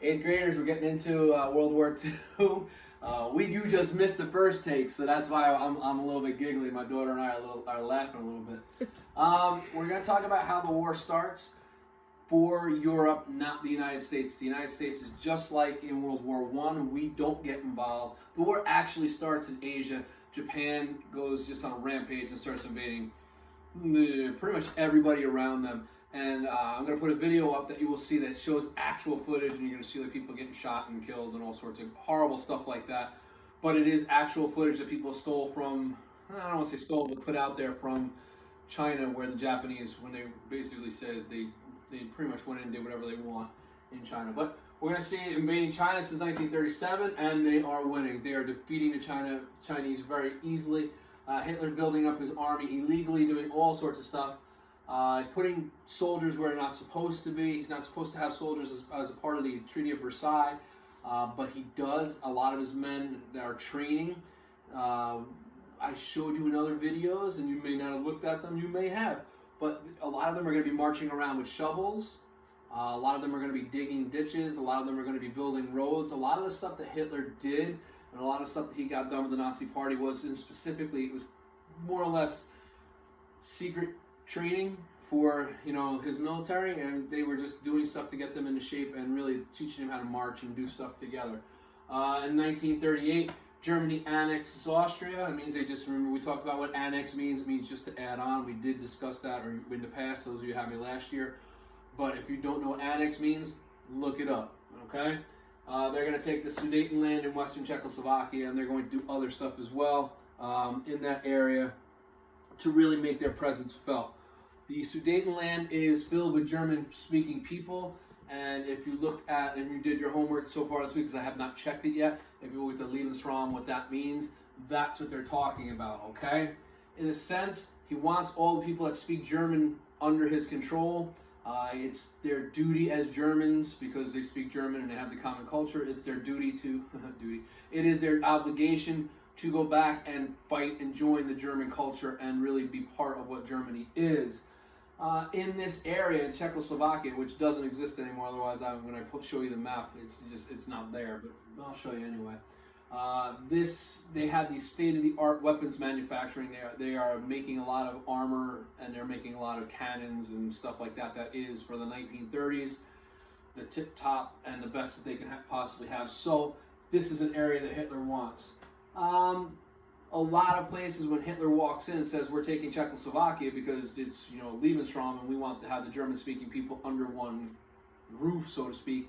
Eighth graders, we're getting into World War II. You just missed the first take, so that's why I'm a little bit giggly. My daughter and I are laughing a little bit. We're going to talk about how the war starts for Europe, not the United States. The United States is just like in World War I. We don't get involved. The war actually starts in Asia. Japan goes just on a rampage and starts invading pretty much everybody around them. And I'm going to put a video up that you will see that shows actual footage, and you're going to see like people getting shot and killed and all sorts of horrible stuff like that. But it is actual footage that people stole from, I don't want to say stole, but put out there from China, where the Japanese, when they basically said they pretty much went in and did whatever they want in China. But we're going to see invading China since 1937, and they are winning. They are defeating the Chinese very easily. Hitler building up his army illegally, doing all sorts of stuff. Putting soldiers where they're not supposed to be. He's not supposed to have soldiers as a part of the Treaty of Versailles, but he does. A lot of his men that are training. I showed you in other videos, and you may not have looked at them. You may have, but a lot of them are going to be marching around with shovels. A lot of them are going to be digging ditches. A lot of them are going to be building roads. A lot of the stuff that Hitler did, and a lot of stuff that he got done with the Nazi Party was, and specifically, it was more or less secret training for his military, and they were just doing stuff to get them into shape and really teaching them how to march and do stuff together. In 1938, Germany annexes Austria. It means they just, remember we talked about what annex means. It means just to add on. We did discuss that in the past, those of you who had me last year. But if you don't know what annex means, look it up, okay? They're going to take the Sudetenland in western Czechoslovakia, and they're going to do other stuff as well in that area to really make their presence felt. The Sudetenland is filled with German-speaking people, and if you looked at, and you did your homework so far this week, because I have not checked it yet, if you look at the Lebensraum, what that means, that's what they're talking about, okay? In a sense, he wants all the people that speak German under his control. It's their duty as Germans, because they speak German and they have the common culture, it's their duty to, it is their obligation to go back and fight and join the German culture and really be part of what Germany is. In this area in Czechoslovakia, which doesn't exist anymore, otherwise when I show you the map, it's not there, but I'll show you anyway. They have these state-of-the-art weapons manufacturing. They are making a lot of armor, and they're making a lot of cannons and stuff like that. That is, for the 1930s, the tip-top and the best that they can possibly have. So this is an area that Hitler wants. A lot of places when Hitler walks in and says we're taking Czechoslovakia because it's Lebensraum and we want to have the German-speaking people under one roof, so to speak.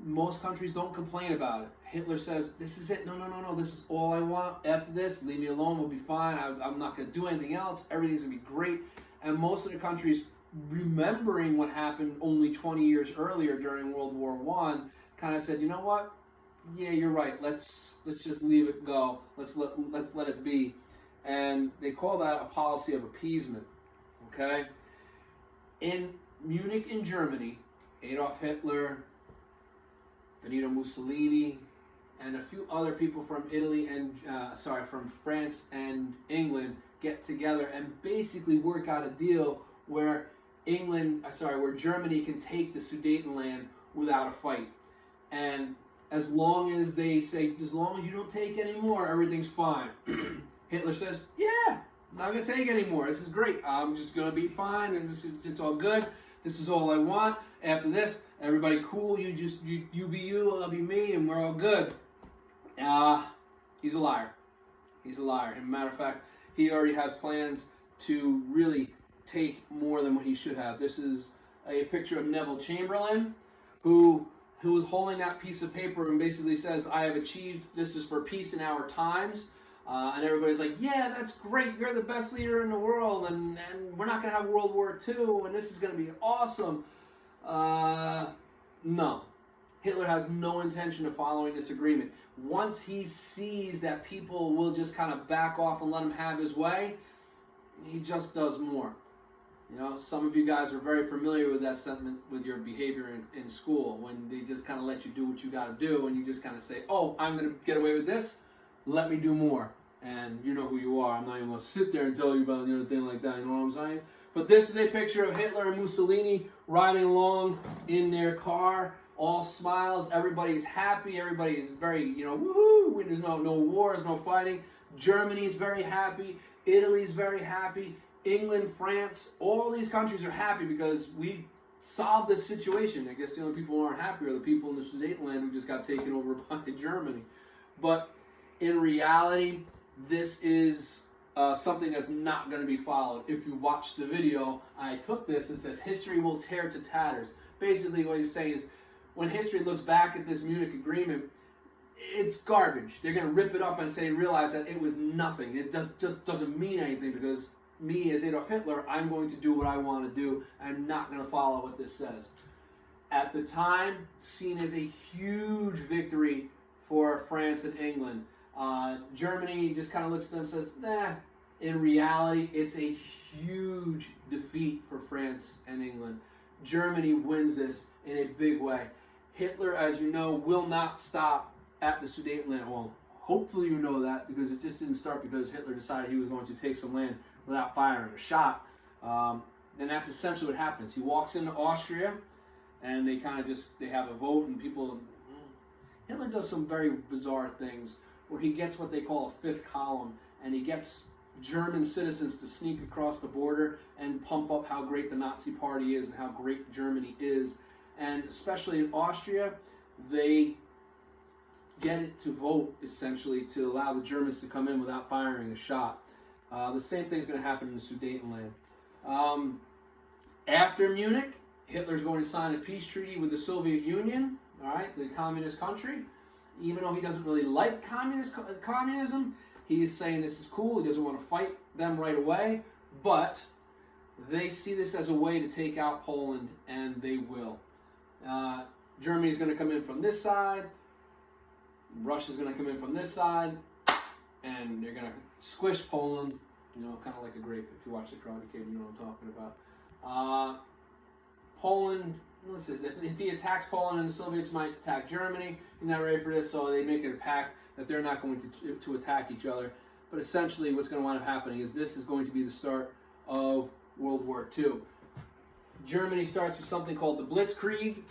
Most countries don't complain about it. Hitler says this is it. No. This is all I want. After this, leave me alone. We'll be fine. I'm not going to do anything else. Everything's going to be great. And most of the countries, remembering what happened only 20 years earlier during World War I, kind of said, you know what? Yeah, you're right. Let's just leave it go. Let's let it be. And they call that a policy of appeasement. Okay? In Munich, in Germany, Adolf Hitler, Benito Mussolini, and a few other people from Italy and from France and England get together and basically work out a deal where Germany can take the Sudetenland without a fight. And as long as they say, as long as you don't take any more, everything's fine. Hitler says, yeah, I'm not going to take any more. This is great. I'm just going to be fine, and it's all good. This is all I want. After this, everybody cool. You be you, I'll be me, and we're all good. He's a liar. He's a liar. As a matter of fact, he already has plans to really take more than what he should have. This is a picture of Neville Chamberlain, who was holding that piece of paper and basically says, I have achieved, this is for peace in our times. And everybody's like, yeah, that's great. You're the best leader in the world. And we're not going to have World War II. And this is going to be awesome. No. Hitler has no intention of following this agreement. Once he sees that people will just kind of back off and let him have his way, he just does more. Some of you guys are very familiar with that sentiment with your behavior in school, when they just kind of let you do what you got to do, and you just kind of say, oh, I'm going to get away with this, let me do more. And you know who you are. I'm not even going to sit there and tell you about anything like that, you know what I'm saying? But this is a picture of Hitler and Mussolini riding along in their car all smiles. Everybody's happy. Everybody is very, woohoo. There's no wars, no fighting. Germany's very happy. Italy's very happy. England, France, all these countries are happy because we solved this situation. I guess the only people who aren't happy are the people in the Sudetenland who just got taken over by Germany. But in reality, this is something that's not going to be followed. If you watch the video, I took this. It says, history will tear to tatters. Basically, what he's saying is, when history looks back at this Munich Agreement, it's garbage. They're going to rip it up and realize that it was nothing. It just doesn't mean anything because me, as Adolf Hitler, I'm going to do what I want to do. I'm not going to follow what this says. At the time, seen as a huge victory for France and England. Germany just kind of looks at them and says, nah. In reality, it's a huge defeat for France and England. Germany wins this in a big way. Hitler, as you know, will not stop at the Sudetenland. Well, hopefully you know that, because it just didn't start because Hitler decided he was going to take some land without firing a shot. And that's essentially what happens. He walks into Austria, and they kind of they have a vote, and people... Hitler does some very bizarre things where he gets what they call a fifth column, and he gets German citizens to sneak across the border and pump up how great the Nazi Party is and how great Germany is. And especially in Austria, they get it to vote, essentially, to allow the Germans to come in without firing a shot. The same thing is going to happen in the Sudetenland. After Munich, Hitler's going to sign a peace treaty with the Soviet Union, all right, the communist country. Even though he doesn't really like communism, he's saying this is cool. He doesn't want to fight them right away, but they see this as a way to take out Poland, and they will. Germany's going to come in from this side. Russia's going to come in from this side, and they're going to squish Poland, kind of like a grape. If you watch the Karate Kid, you know what I'm talking about. Poland, listen, if he attacks Poland, and the Soviets might attack Germany, you're not ready for this, so they make it a pact that they're not going to attack each other. But essentially what's going to wind up happening is this is going to be the start of World War II. Germany starts with something called the Blitzkrieg.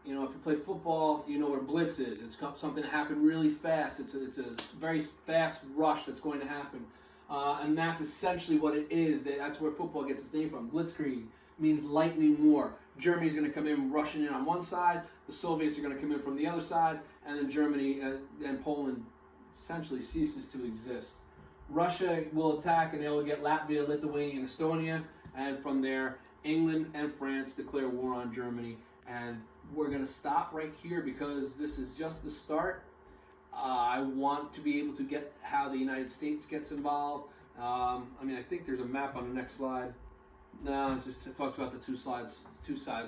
If you play football, you know what a blitz is. It's something that happened really fast. It's a very fast rush that's going to happen. And that's essentially what it is. That's where football gets its name from. Blitzkrieg means lightning war. Germany's going to come in rushing in on one side. The Soviets are going to come in from the other side. And then Germany and Poland essentially ceases to exist. Russia will attack, and they will get Latvia, Lithuania, and Estonia. And from there, England and France declare war on Germany. And we're going to stop right here because this is just the start. I want to be able to get how the United States gets involved. I think there's a map on the next slide. No, it talks about the two sides.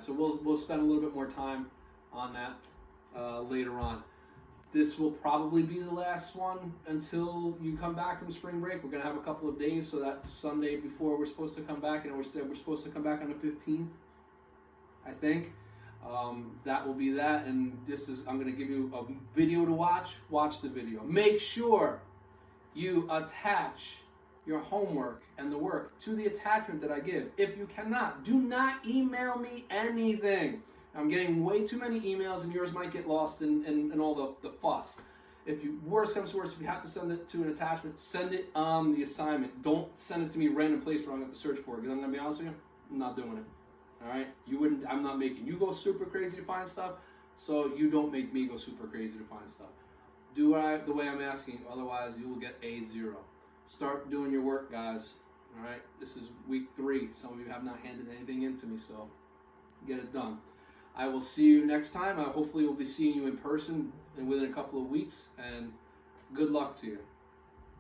So we'll spend a little bit more time on that later on. This will probably be the last one until you come back from spring break. We're going to have a couple of days, so that's Sunday before we're supposed to come back. And we're supposed to come back on the 15th, I think. That will be that, and I'm going to give you a video to watch. Watch the video. Make sure you attach your homework and the work to the attachment that I give. If you cannot, do not email me anything. I'm getting way too many emails, and yours might get lost in all the fuss. Worst comes to worst, if you have to send it to an attachment, send it on the assignment. Don't send it to me random place where I'm going to search for it, because I'm going to be honest with you, I'm not doing it. All right, I'm not making you go super crazy to find stuff, so you don't make me go super crazy to find stuff. Do the way I'm asking, otherwise you will get a 0. Start doing your work, guys. All right, this is week 3. Some of you have not handed anything in to me, so get it done. I will see you next time. I hopefully will be seeing you in person within a couple of weeks, and good luck to you.